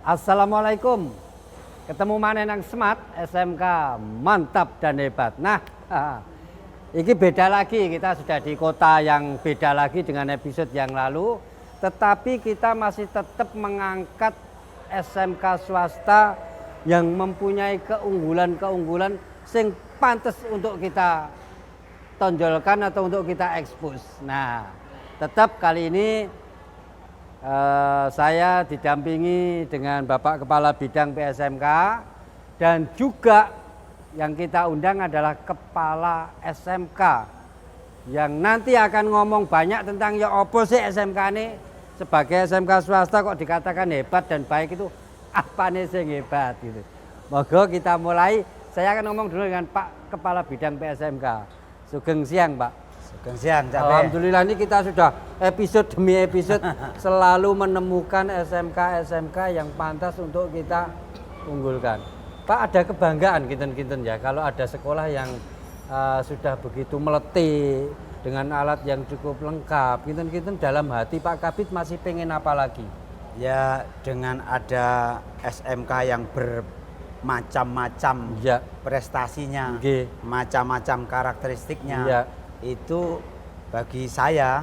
Assalamualaikum. Ketemu mana nang Smart SMK mantap dan hebat. Nah, ini beda lagi. Kita sudah di kota yang beda lagi dengan episode yang lalu. Tetapi kita masih tetap mengangkat SMK swasta yang mempunyai keunggulan-keunggulan sing pantas untuk kita tonjolkan atau untuk kita ekspos. Nah, tetap kali ini saya didampingi dengan Bapak Kepala Bidang PSMK dan juga yang kita undang adalah Kepala SMK yang nanti akan ngomong banyak tentang ya opo sih SMK ini. Sebagai SMK swasta kok dikatakan hebat dan baik, itu apa nih sih hebat gitu. Moga kita mulai. Saya akan ngomong dulu dengan Pak Kepala Bidang PSMK. Sugeng siang, Pak. Sugeng siang, Alhamdulillah ini kita sudah episode demi episode selalu menemukan SMK-SMK yang pantas untuk kita unggulkan. Pak, ada kebanggaan kinten-kinten ya kalau ada sekolah yang sudah begitu meletik dengan alat yang cukup lengkap. Kinten-kinten dalam hati Pak Kabid masih pengen apa lagi? Ya, dengan ada SMK yang bermacam-macam ya. prestasinya, Nggih. macam-macam karakteristiknya, ya. Itu bagi saya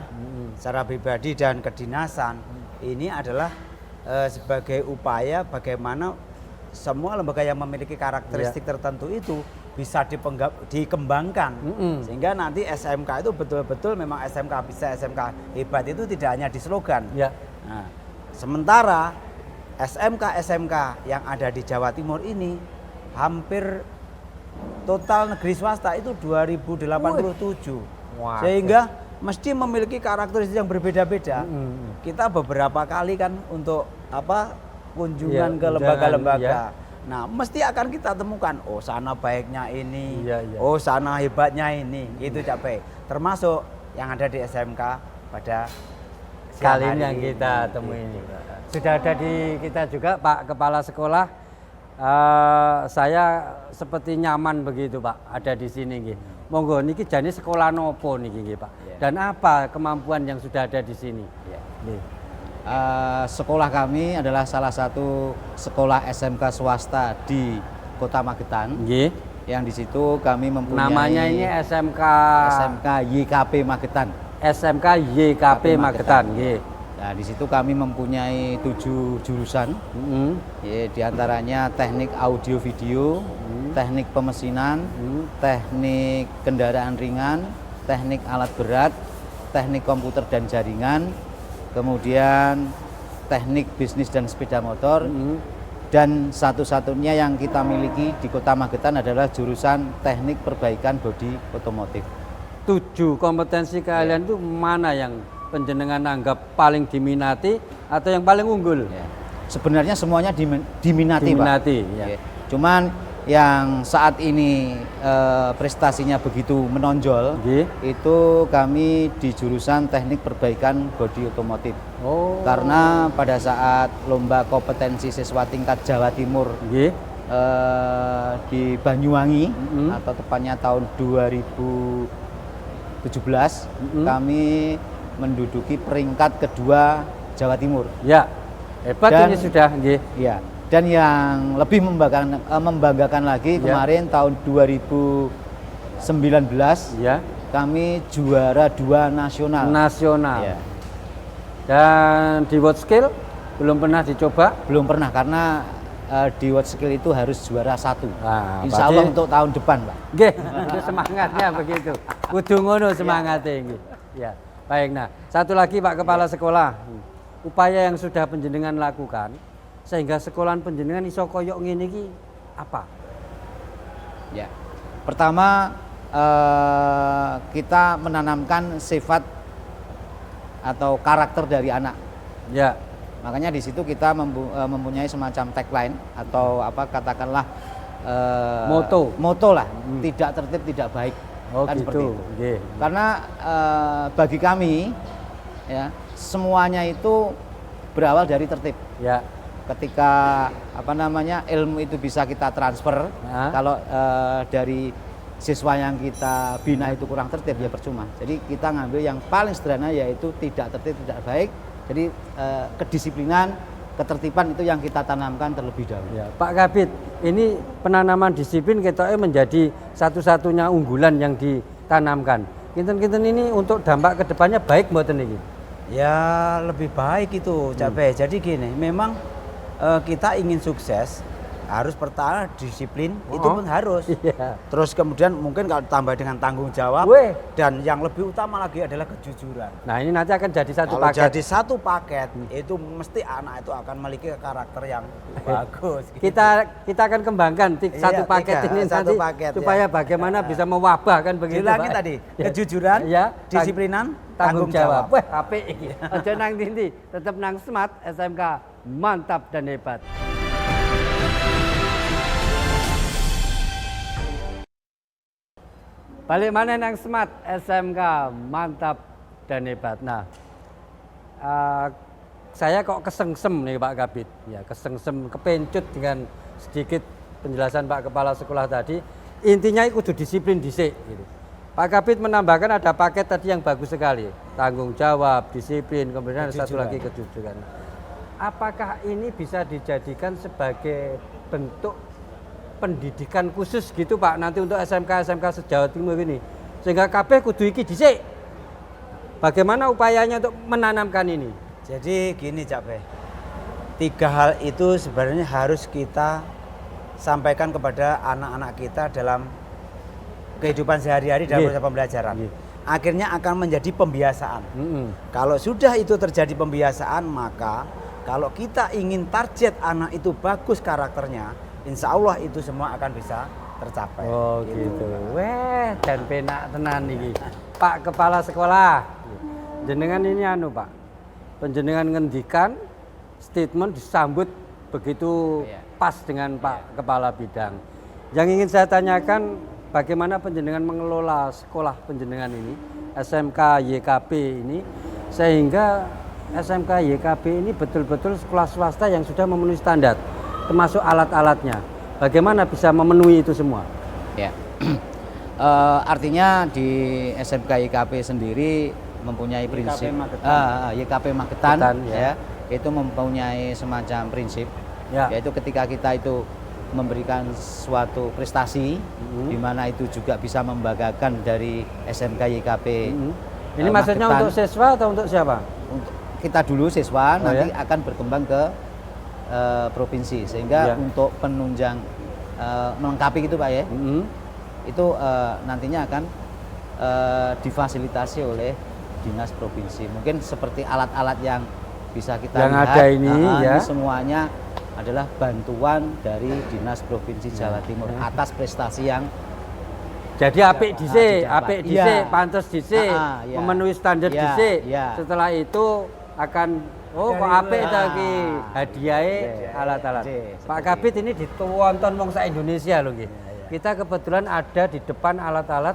secara pribadi dan kedinasan ini adalah sebagai upaya bagaimana semua lembaga yang memiliki karakteristik tertentu itu bisa dikembangkan sehingga nanti SMK itu betul-betul memang SMK bisa, SMK hebat itu tidak hanya di slogan. Ya. Nah, sementara SMK-SMK yang ada di Jawa Timur ini hampir total negeri swasta itu 2087. Wah. Sehingga mesti memiliki karakteristik yang berbeda-beda. Kita beberapa kali kan untuk kunjungan ke lembaga-lembaga. Nah, mesti akan kita temukan, oh sana baiknya ini, oh sana hebatnya ini, itu capek. Termasuk yang ada di SMK pada kali ini yang kita temui ini. Sudah ada di kita juga Pak Kepala Sekolah. Saya seperti nyaman begitu Pak ada di sini nggih. Monggo niki jane sekolah nopo niki nggih Pak. Dan apa kemampuan yang sudah ada di sini? Sekolah kami adalah salah satu sekolah SMK swasta di Kota Magetan. Nggih. Yang di situ kami mempunyai namanya ini SMK YKP Magetan. SMK YKP Magetan nggih. Nah, di situ kami mempunyai 7 jurusan. Di antaranya teknik audio video, teknik pemesinan, teknik kendaraan ringan, teknik alat berat, teknik komputer dan jaringan, kemudian teknik bisnis dan sepeda motor, dan satu-satunya yang kita miliki di Kota Magetan adalah jurusan teknik perbaikan bodi otomotif. 7 kompetensi kalian itu mana yang penjenengan anggap paling diminati atau yang paling unggul? Sebenarnya semuanya diminati Pak. Ya. Cuman yang saat ini prestasinya begitu menonjol, itu kami di jurusan teknik perbaikan bodi otomotif. Karena pada saat lomba kompetensi siswa tingkat Jawa Timur di Banyuwangi atau tepatnya tahun 2017, kami menduduki peringkat kedua Jawa Timur. Ya, hebat ini sudah. Ya. Dan yang lebih membanggakan lagi kemarin tahun 2019 kami juara 2 nasional. Ya. Dan di World Skill belum pernah dicoba? Belum pernah karena di World Skill itu harus juara 1. Nah, Insya Allah untuk tahun depan, Pak. Nggih, itu semangatnya begitu. Kudu ngono semangatnya nggih. Ya. Baik, nah satu lagi Pak Kepala Sekolah, upaya yang sudah penjenengan lakukan sehingga sekolahan penjenengan iso koyok ngene iki apa? Ya, pertama kita menanamkan sifat atau karakter dari anak. Ya. Makanya di situ kita mempunyai semacam tagline atau katakanlah moto lah, tidak tertib tidak baik. Kan gitu. Seperti itu. Karena bagi kami ya semuanya itu berawal dari tertib. Ya. Ketika ilmu itu bisa kita transfer, kalau dari siswa yang kita bina itu kurang tertib ya percuma. Jadi kita ngambil yang paling sederhana yaitu tidak tertib tidak baik. Jadi kedisiplinan, ketertiban itu yang kita tanamkan terlebih dahulu. Ya, Pak Kabid, ini penanaman disiplin ketoknya menjadi satu-satunya unggulan yang ditanamkan. Kinten-kinten ini untuk dampak kedepannya baik mboten iki? Ya lebih baik itu Cak Beh. Jadi gini, memang kita ingin sukses harus pertama disiplin, itu pun harus. Iya. Terus kemudian mungkin kalau tambah dengan tanggung jawab, Weh. dan yang lebih utama lagi adalah kejujuran. Nah ini nanti akan jadi satu Kalau paket. jadi satu paket, itu mesti anak itu akan memiliki karakter yang bagus. gitu. Kita akan kembangkan Iya, satu paket tiga, ini satu nanti paket, supaya ya. bagaimana bisa mewabah kan begitu. Diulangi Pak. tadi, Ya. kejujuran, Ya, disiplinan, tanggung jawab. jawab. Wah, apik iki. Aja nang ndi, tetep nang Smart SMK mantap dan hebat. Balik mana nang Smart SMK mantap dan hebat. Nah, saya kok kesengsem nih Pak Kabid. Ya, kesengsem, kepencut dengan sedikit penjelasan Pak Kepala Sekolah tadi. Intinya kudu disiplin dhisik gitu. Pak Kabid menambahkan ada paket tadi yang bagus sekali. Tanggung jawab, disiplin, kemudian ada satu lagi kejujuran. Apakah ini bisa dijadikan sebagai bentuk pendidikan khusus gitu Pak nanti untuk SMK se-Jawa Timur ini, sehingga kabeh kudu iki dhisik. Bagaimana upayanya untuk menanamkan ini? Jadi gini Cak Beh, 3 hal itu sebenarnya harus kita sampaikan kepada anak-anak kita dalam kehidupan sehari-hari dalam proses pembelajaran. Akhirnya akan menjadi pembiasaan. Kalau sudah itu terjadi pembiasaan, maka kalau kita ingin target anak itu bagus karakternya, insya Allah itu semua akan bisa tercapai. Oh gitu. Weh, dan penak tenan iki. Pak Kepala Sekolah, jenengan ini anu Pak, penjenengan ngendikan statement disambut begitu pas dengan Pak Kepala Bidang. Yang ingin saya tanyakan, bagaimana penjenengan mengelola sekolah penjenengan ini, SMK YKP ini, sehingga SMK YKP ini betul-betul sekolah swasta yang sudah memenuhi standar, termasuk alat-alatnya. Bagaimana bisa memenuhi itu semua? Ya. Artinya di SMK YKP sendiri mempunyai prinsip YKP Magetan, ya. Itu mempunyai semacam prinsip, yaitu ketika kita itu memberikan suatu prestasi, di mana itu juga bisa membanggakan dari SMK YKP. Ini maksudnya Magetan. untuk siswa atau untuk siapa? Untuk kita dulu siswa, nanti akan berkembang ke provinsi, sehingga untuk penunjang melengkapi gitu Pak ya, itu nantinya akan difasilitasi oleh dinas provinsi. Mungkin seperti alat-alat yang bisa kita yang lihat, ada ini ya, ini semuanya adalah bantuan dari dinas provinsi Jawa Timur atas prestasi yang jadi apik dhisik, apik dhisik, pantes dhisik, memenuhi standar dhisik. Setelah itu akan kok apik ta iki hadiahe alat-alat. Pak Kabid ini ditonton wong sak Indonesia lho nggih. Kita kebetulan ada di depan alat-alat,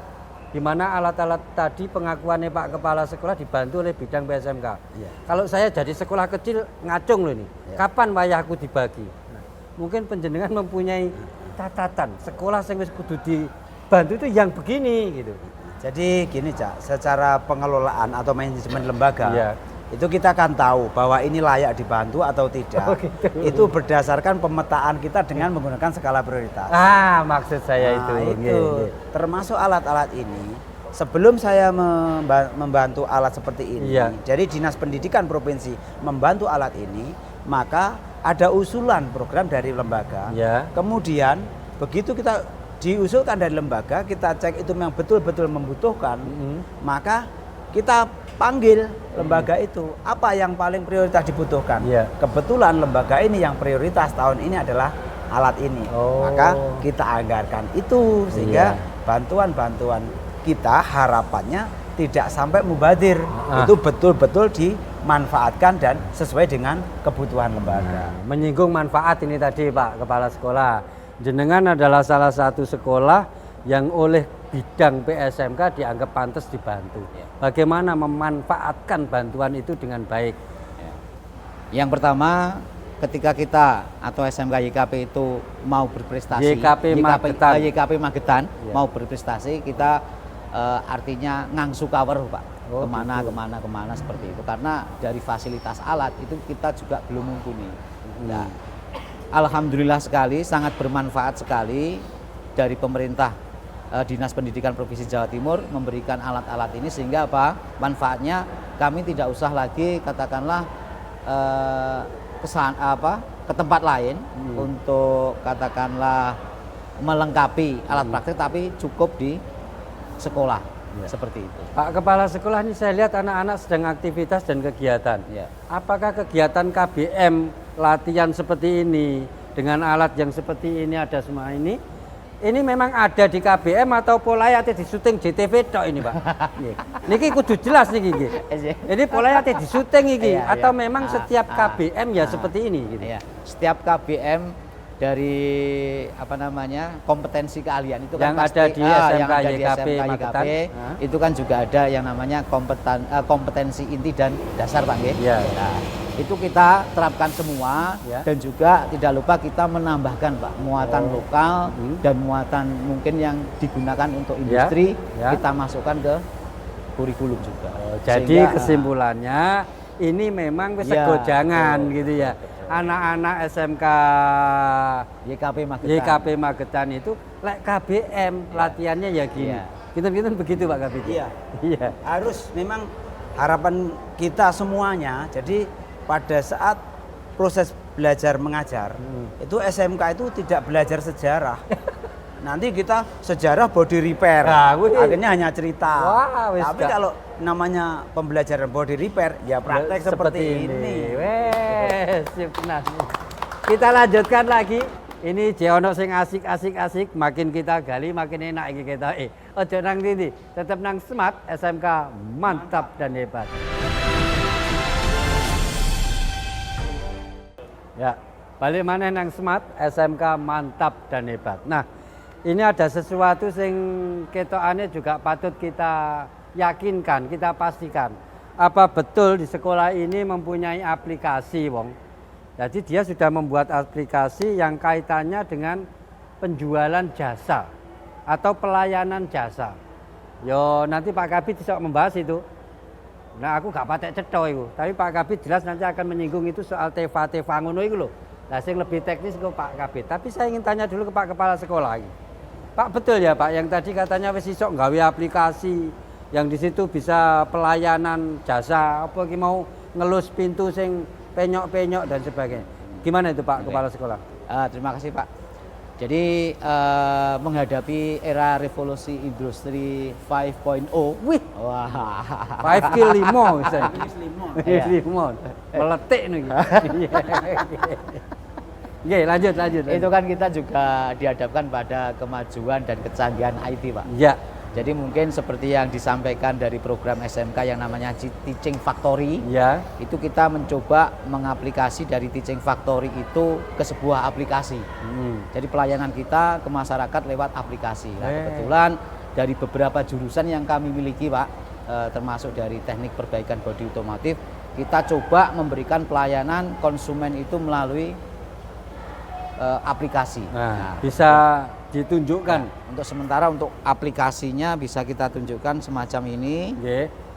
di mana alat-alat tadi pengakuannya Pak Kepala Sekolah dibantu oleh bidang PSMK. Kalau saya jadi sekolah kecil ngacung loh ini, kapan wayahku dibagi? Nah, mungkin penjenengan mempunyai catatan sekolah yang wis kudu dibantu itu yang begini gitu. Jadi gini Cak, secara pengelolaan atau manajemen lembaga, itu kita akan tahu bahwa ini layak dibantu atau tidak. Itu berdasarkan pemetaan kita dengan menggunakan skala prioritas. Maksud saya itu. Termasuk alat-alat ini. Sebelum saya membantu alat seperti ini, jadi Dinas Pendidikan Provinsi membantu alat ini, maka ada usulan program dari lembaga. Kemudian begitu kita diusulkan dari lembaga, kita cek itu memang betul-betul membutuhkan, maka kita panggil lembaga itu apa yang paling prioritas dibutuhkan. Kebetulan lembaga ini yang prioritas tahun ini adalah alat ini, maka kita anggarkan itu sehingga bantuan-bantuan kita harapannya tidak sampai mubadir, itu betul-betul dimanfaatkan dan sesuai dengan kebutuhan lembaga. Menyinggung manfaat ini tadi Pak Kepala Sekolah, jenengan adalah salah satu sekolah yang oleh bidang PSMK dianggap pantas dibantu. Bagaimana memanfaatkan bantuan itu dengan baik? Yang pertama, ketika kita atau SMK YKP itu mau berprestasi, YKP Magetan mau berprestasi, kita artinya ngangsu kawer Pak. Oh, kemana seperti itu. Karena dari fasilitas alat itu kita juga belum mumpuni. Nah, alhamdulillah sekali, sangat bermanfaat sekali dari pemerintah Dinas Pendidikan Provinsi Jawa Timur memberikan alat-alat ini, sehingga apa? Manfaatnya kami tidak usah lagi katakanlah ke tempat lain untuk katakanlah melengkapi alat praktek, tapi cukup di sekolah. Seperti itu. Pak Kepala Sekolah, ini saya lihat anak-anak sedang aktivitas dan kegiatan. Ya. Apakah kegiatan KBM latihan seperti ini dengan alat yang seperti ini ada semua ini memang ada di KBM atau pola ate di syuting JTV tok ini, Pak? Niki kudu jelas niki. Ini pola ate di syuting iki atau memang setiap KBM ya seperti ini gitu. Ya. Setiap KBM dari kompetensi keahlian itu yang kan ada di SMK YKP Magetan, itu kan juga ada yang namanya kompetensi inti dan dasar, Pak nggih. Ya. Nah, itu kita terapkan semua dan juga tidak lupa kita menambahkan, Pak, muatan lokal dan muatan mungkin yang digunakan untuk industri kita masukkan ke kurikulum juga. Jadi kesimpulannya ini memang gojangan gitu ya. Anak-anak SMK YKP Magetan itu KBM latihannya ya gini. Kita begitu Pak Kabit. Iya. Harus memang harapan kita semuanya. Jadi pada saat proses belajar mengajar itu SMK itu tidak belajar sejarah. Nanti kita sejarah body repair, akhirnya hanya cerita. Tapi kalau namanya pembelajaran body repair, ya praktek seperti ini. Kita lanjutkan lagi. Ini Jeono sing asik, makin kita gali makin enak iki kita. Ojo nang ndi, tetep nang Smart SMK mantap dan hebat. Ya, balik mana nang Smart SMK mantap dan hebat. Nah, ini ada sesuatu sing ketokane juga patut kita yakinkan, kita pastikan. Apa betul di sekolah ini mempunyai aplikasi, Wong? Jadi dia sudah membuat aplikasi yang kaitannya dengan penjualan jasa atau pelayanan jasa. Yo nanti Pak Kabit bisa membahas itu. Nah aku gak patek cetho itu, tapi Pak Kabit jelas nanti akan menyinggung itu soal teva ngono itu loh. Nah yang lebih teknis ke Pak Kabit. Tapi saya ingin tanya dulu ke Pak Kepala Sekolah. Pak betul ya Pak, yang tadi katanya wis iso nggawe aplikasi yang di situ bisa pelayanan jasa apa ki mau ngelus pintu sing penyok-penyok dan sebagainya. Gimana itu Pak Kepala Sekolah? Terima kasih Pak. Jadi menghadapi era revolusi industri 5.0, wah, 5 kill limon, meletik nih. Oke, lanjut. Itu kan kita juga dihadapkan pada kemajuan dan kecanggihan IT, Pak. Ya. Jadi mungkin seperti yang disampaikan dari program SMK yang namanya Teaching Factory, itu kita mencoba mengaplikasi dari Teaching Factory itu ke sebuah aplikasi. Jadi pelayanan kita ke masyarakat lewat aplikasi. Nah, kebetulan dari beberapa jurusan yang kami miliki, Pak, termasuk dari teknik perbaikan bodi otomotif, kita coba memberikan pelayanan konsumen itu melalui aplikasi. Nah, bisa ditunjukkan. Nah, untuk sementara untuk aplikasinya bisa kita tunjukkan semacam ini.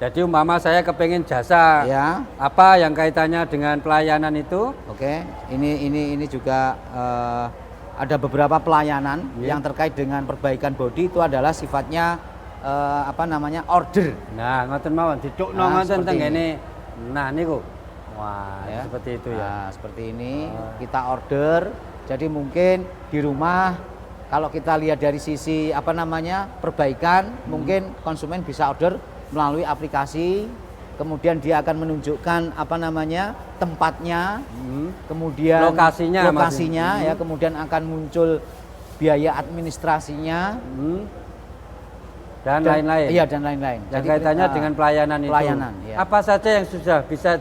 Jadi umpama saya kepengen jasa, apa yang kaitannya dengan pelayanan itu? Ini juga ada beberapa pelayanan yang terkait dengan perbaikan bodi, itu adalah sifatnya order. Nah, ngoten mawon didukno ngoten teng ngene. Nah niku. Wah, seperti itu ya. Nah, seperti ini kita order. Jadi mungkin di rumah kalau kita lihat dari sisi perbaikan, mungkin konsumen bisa order melalui aplikasi, kemudian dia akan menunjukkan tempatnya, kemudian lokasinya ya, kemudian akan muncul biaya administrasinya dan lain-lain. Iya, dan lain-lain. Yang kaitannya dengan pelayanan itu. Apa saja yang sudah bisa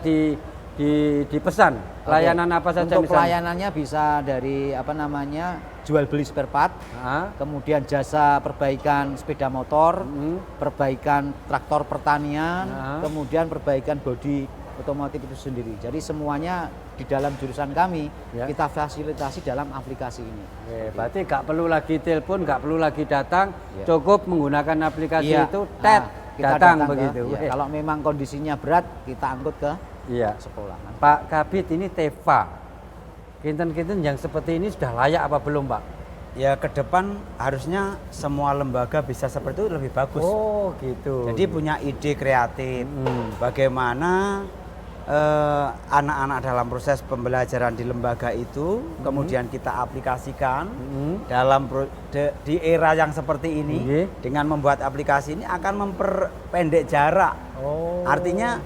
dipesan? Pelayanan apa saja? Untuk pelayanannya bisa dari jual beli spare part, kemudian jasa perbaikan sepeda motor, perbaikan traktor pertanian, kemudian perbaikan bodi otomotif itu sendiri. Jadi semuanya di dalam jurusan kami kita fasilitasi dalam aplikasi ini. Berarti nggak perlu lagi telepon, nggak perlu lagi datang, cukup menggunakan aplikasi itu, kita datang datang begitu. Iya, kalau memang kondisinya berat, kita angkut ke Iya. sekolah. Pak Kabid, ini TEVA. Kinten-kinten yang seperti ini sudah layak apa belum, Pak? Ya ke depan harusnya semua lembaga bisa seperti itu lebih bagus. Oh, gitu. Jadi punya ide kreatif bagaimana anak-anak dalam proses pembelajaran di lembaga itu kemudian kita aplikasikan dalam di era yang seperti ini dengan membuat aplikasi ini akan memperpendek jarak. Oh. Artinya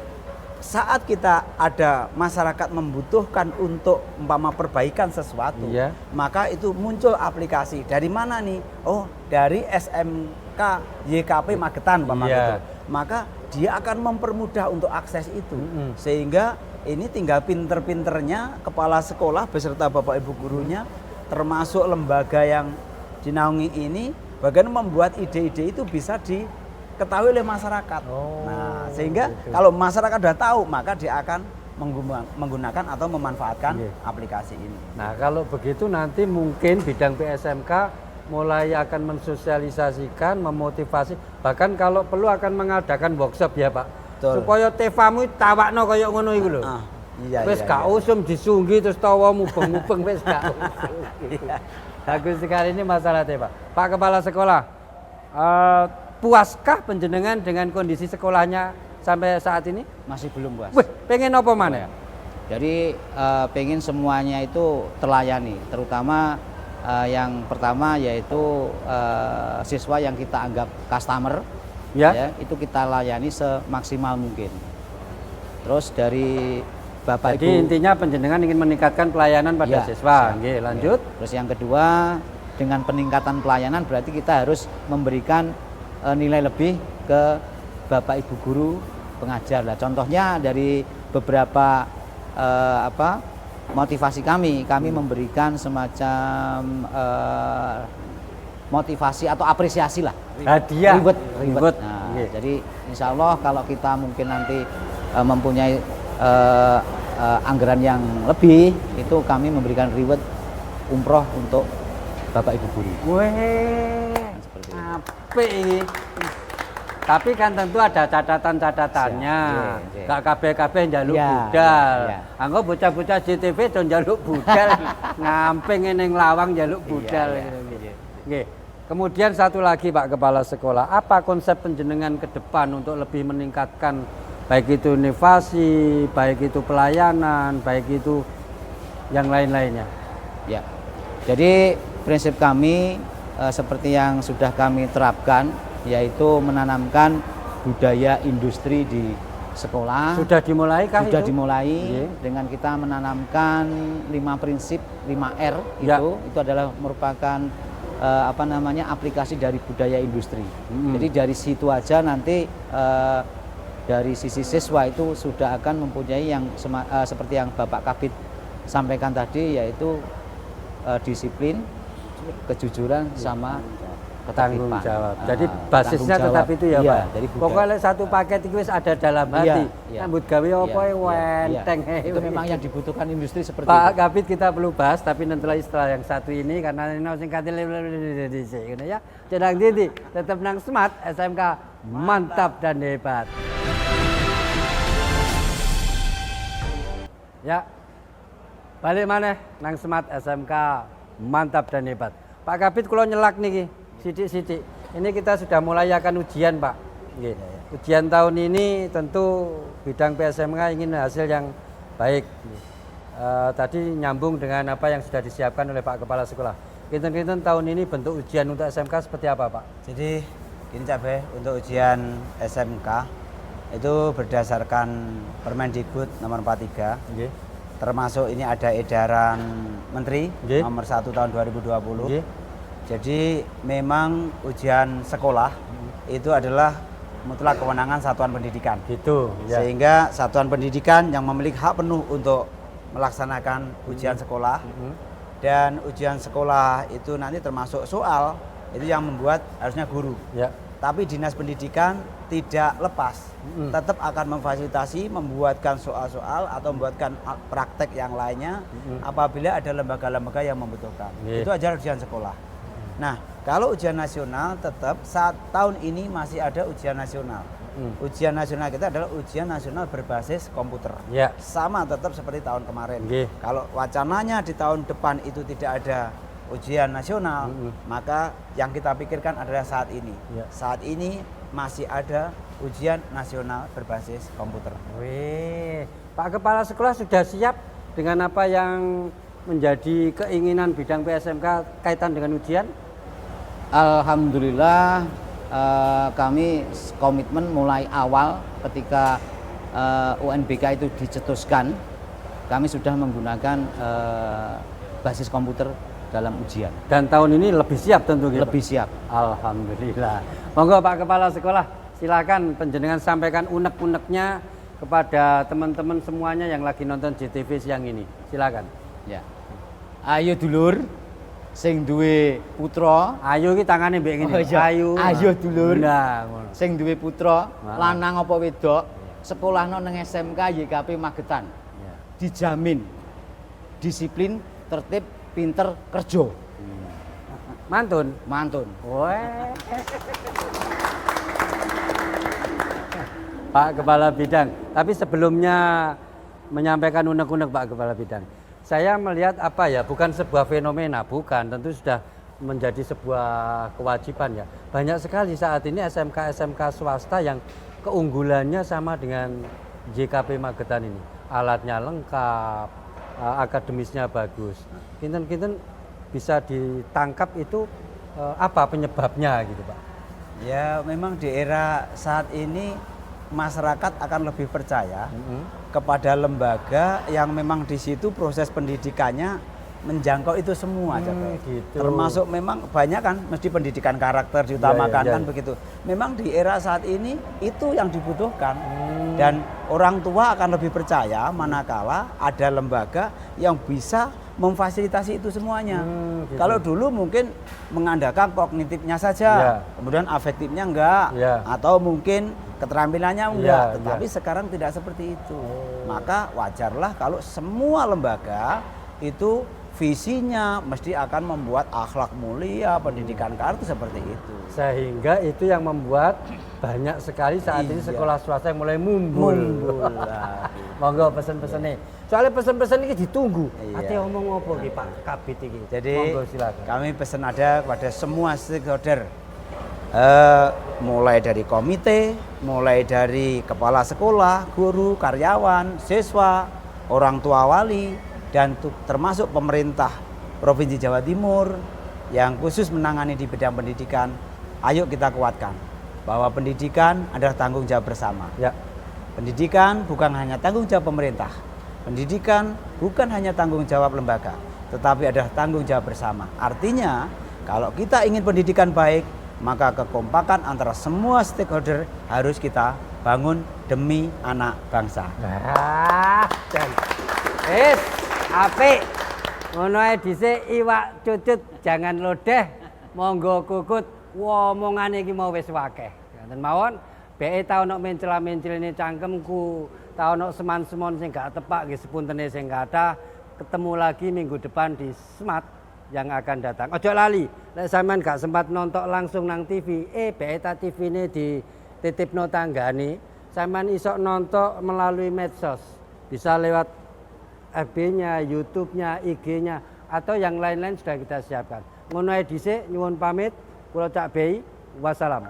saat kita ada masyarakat membutuhkan untuk umpama perbaikan sesuatu, Iya. maka itu muncul aplikasi. Dari mana nih? Oh, dari SMK YKP Magetan umpama Iya. gitu. Maka dia akan mempermudah untuk akses itu. Sehingga ini tinggal pinter-pinternya kepala sekolah beserta Bapak Ibu gurunya termasuk lembaga yang dinaungi ini bagaimana membuat ide-ide itu bisa diketahui oleh masyarakat. Oh, Nah, sehingga gitu. kalau masyarakat sudah tahu, maka dia akan menggunakan atau memanfaatkan Iya. aplikasi ini. Nah, kalau begitu nanti mungkin bidang PSMK mulai akan mensosialisasikan, memotivasi, bahkan kalau perlu akan mengadakan workshop ya, Pak. Betul. Supaya tevamu tawakno kaya ngono iku lho. Iya, Wis iya, gak iya. usum disunggi terus tawa mubeng-mubeng wis gak usum. Iya. Bagus sekali ini masalah teva. Pak Kepala Sekolah, puaskah penjenengan dengan kondisi sekolahnya sampai saat ini? Masih belum puas. Wih, pengen apa mana? Jadi pengen semuanya itu terlayani, terutama yang pertama yaitu siswa yang kita anggap customer, Ya. itu kita layani semaksimal mungkin. Terus dari Bapak Jadi Ibu, intinya penjenengan ingin meningkatkan pelayanan pada Ya, siswa. siap. Nggih, lanjut. Ya. Terus yang kedua, dengan peningkatan pelayanan berarti kita harus memberikan nilai lebih ke Bapak Ibu guru pengajar. Lah contohnya dari beberapa motivasi kami memberikan semacam motivasi atau apresiasi lah. Hadiah. Reward. Nah, Nggih. jadi insya Allah kalau kita mungkin nanti mempunyai anggaran yang lebih, itu kami memberikan reward umroh untuk Bapak Ibu guru. Weh, Seperti itu. apik iki. Tapi kan tentu ada catatan-catatannya. Siap, iya, iya. Gak kabeh-kabeh njaluk Iya, budal. iya, iya. Anggo bocah-bocah JTV do njaluk budal. Ngamping ning lawang njaluk budal. Iya, Gitu. Nggih. Kemudian satu lagi Pak Kepala Sekolah, apa konsep penjenengan ke depan untuk lebih meningkatkan baik itu inovasi, baik itu pelayanan, baik itu yang lain-lainnya? Ya. Jadi prinsip kami seperti yang sudah kami terapkan, yaitu menanamkan budaya industri di sekolah. Sudah dimulai kah Sudah itu? dimulai Iya. dengan kita menanamkan 5 prinsip 5R Ya. itu adalah merupakan aplikasi dari budaya industri. Jadi dari situ aja nanti dari sisi siswa itu sudah akan mempunyai yang seperti yang Bapak Kabid sampaikan tadi, yaitu disiplin, kejujuran sama Tanggung ketertiban. jawab. Jadi basisnya tanggung tetap jawab. itu ya, Iya, Pak. dari budaya. Pokoknya satu paket itu wis ada dalam hati. Iya. Nyambut gawe apa Iya, wenteng. iya. Itu memang yang dibutuhkan industri seperti Pak itu. Kabid kita perlu bahas, tapi nanti setelah yang satu ini karena ini sing katil gitu ya. Cenang Didi tetap nang Smart SMK mantap dan hebat. Ya. Balik mana nang Smart SMK mantap dan hebat. Pak Kabid kula nyelak niki sidik-sidik. Ini kita sudah mulai akan ujian, Pak. Nggih. Ujian tahun ini tentu bidang PSMK ingin hasil yang baik. Tadi nyambung dengan apa yang sudah disiapkan oleh Pak Kepala Sekolah. Kinten-kinten tahun ini bentuk ujian untuk SMK seperti apa, Pak? Jadi gini Cabe, untuk ujian SMK itu berdasarkan Permendikbud nomor 43. Nggih. Termasuk ini ada edaran Menteri Nggih. nomor 1 tahun 2020. Nggih. Jadi memang ujian sekolah itu adalah mutlak kewenangan satuan pendidikan. Gitu, ya. Sehingga satuan pendidikan yang memiliki hak penuh untuk melaksanakan ujian sekolah. Dan ujian sekolah itu nanti termasuk soal itu yang membuat harusnya guru. Ya. Tapi dinas pendidikan tidak lepas, tetap akan memfasilitasi, membuatkan soal-soal atau membuatkan praktek yang lainnya apabila ada lembaga-lembaga yang membutuhkan. Yeah. Itu aja ujian sekolah. Nah, kalau ujian nasional tetap saat tahun ini masih ada ujian nasional. Ujian nasional kita adalah ujian nasional berbasis komputer. Ya. Sama tetap seperti tahun kemarin. Nggih. Kalau wacananya di tahun depan itu tidak ada ujian nasional, maka yang kita pikirkan adalah saat ini. Ya. Saat ini masih ada ujian nasional berbasis komputer. Wih, Pak Kepala Sekolah sudah siap dengan apa yang menjadi keinginan bidang PSMK kaitan dengan ujian? Alhamdulillah kami komitmen mulai awal ketika UNBK itu dicetuskan, kami sudah menggunakan basis komputer dalam ujian. Dan tahun ini lebih siap tentu gitu. Lebih siap. Alhamdulillah. Monggo Pak Kepala Sekolah, silakan penjenengan sampaikan unek-uneknya kepada teman-teman semuanya yang lagi nonton JTV siang ini. Silakan. Ya. Ayo dulur sing duwe putra, Ayo ki tangane mbek ngene. Ayo. Ayo dulur. Nah, ngono. Sing duwe putra, Nah. lanang apa wedok, sekolahno nang SMK YKP Magetan. Ya. Dijamin disiplin, tertib, pinter, kerja. Mantun. Mantun. Weh. Pak Kepala Bidang, tapi sebelumnya menyampaikan unek-unek Pak Kepala Bidang, saya melihat apa ya, bukan sebuah fenomena, bukan, tentu sudah menjadi sebuah kewajiban ya. Banyak sekali saat ini SMK-SMK swasta yang keunggulannya sama dengan JKP Magetan ini. Alatnya lengkap, akademisnya bagus. Kinten-kinten bisa ditangkap itu apa penyebabnya gitu Pak? Ya, memang di era saat ini masyarakat akan lebih percaya kepada lembaga yang memang di situ proses pendidikannya menjangkau itu semua, gitu. termasuk memang banyak kan mesti pendidikan karakter diutamakan Ya, ya, kan ya. begitu. Memang di era saat ini itu yang dibutuhkan dan orang tua akan lebih percaya manakala ada lembaga yang bisa memfasilitasi itu semuanya. Gitu. Kalau dulu mungkin mengandalkan kognitifnya saja, Ya. kemudian afektifnya enggak, Ya. atau mungkin keterampilannya enggak, Ya, tetapi ya. sekarang tidak seperti itu. Maka wajarlah kalau semua lembaga itu visinya mesti akan membuat akhlak mulia, pendidikan karakter seperti itu. Sehingga itu yang membuat banyak sekali saat ini Iya. sekolah swasta yang mulai mumbul. Monggo pesen-pesen nih. Soalnya pesen-pesen ini ditunggu. Iya. Ate omong apa ki Pak Kabit iki? Jadi monggo silakan. kami pesan ada kepada semua stakeholder, mulai dari komite, mulai dari kepala sekolah, guru, karyawan, siswa, orang tua wali, dan termasuk pemerintah Provinsi Jawa Timur yang khusus menangani di bidang pendidikan. Ayo kita kuatkan bahwa pendidikan adalah tanggung jawab bersama. Ya. Pendidikan bukan hanya tanggung jawab pemerintah. Pendidikan bukan hanya tanggung jawab lembaga, tetapi adalah tanggung jawab bersama. Artinya, kalau kita ingin pendidikan baik, maka kekompakan antara semua stakeholder harus kita bangun demi anak bangsa. Dan apik. Ngono ae dhisik iwak cucut jangan lodeh, monggo kukut omongane iki mau wis akeh. Ngoten mawon, beke tau nok mencela-mencelene cangkemku, tau nok seman-semon sing gak tepak nggih sepuntene sing kathah. Ketemu lagi minggu depan di Smart yang akan datang. Ojo lali, lek sampean gak sempat nonton langsung nang TV, Beta TV ini di titipno tanggane, sampean iso nonton melalui medsos. Bisa lewat FB-nya, YouTube-nya, IG-nya, atau yang lain-lain sudah kita siapkan. Ngono ae dhisik, nyuwun pamit, kula Cak Bei, wassalam.